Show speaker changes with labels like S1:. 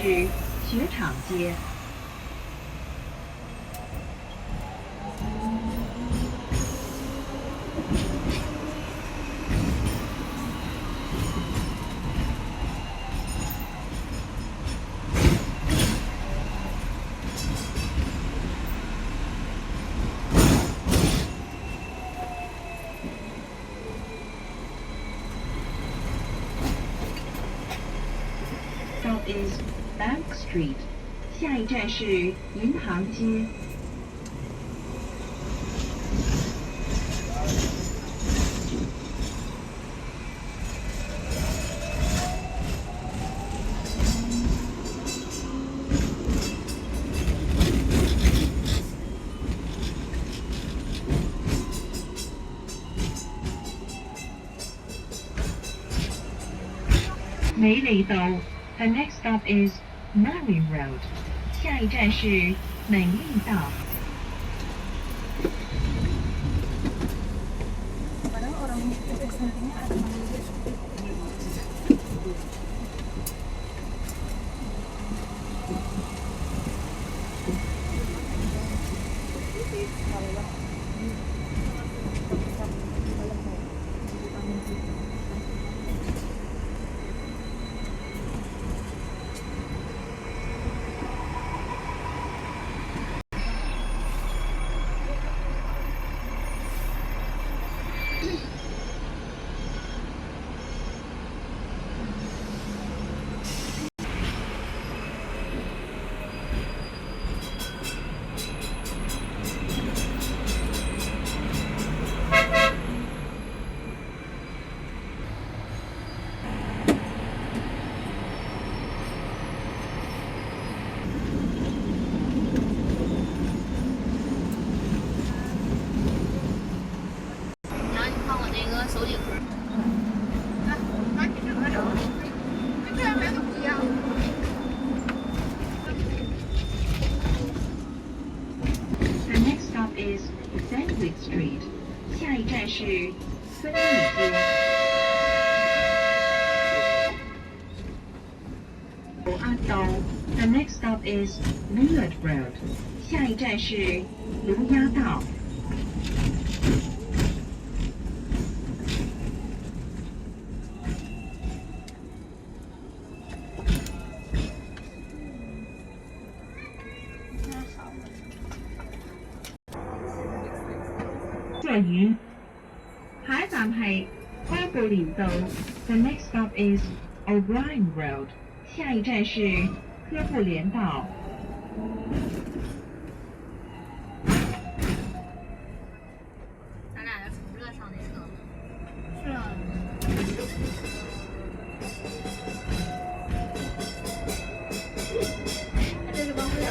S1: 是雪场街。Stop is Bank Street， 下一站是银行街。美里道 The next stop is Mary Road， 下一站是美丽道。
S2: Padahal orang SMP-nya ada手机壳。拿你这个整，跟这买的不一样。
S1: The next stop is Sandwich Street， 下一站是孙女街。阿刀 The next stop is Lillard Road， 下一站是卢押道。在遠，下一站係柯布連道 The next stop is O'Brien Road， 下一站是科布连道。
S2: 咱俩要冲热上那车。是啊。这是帮不了。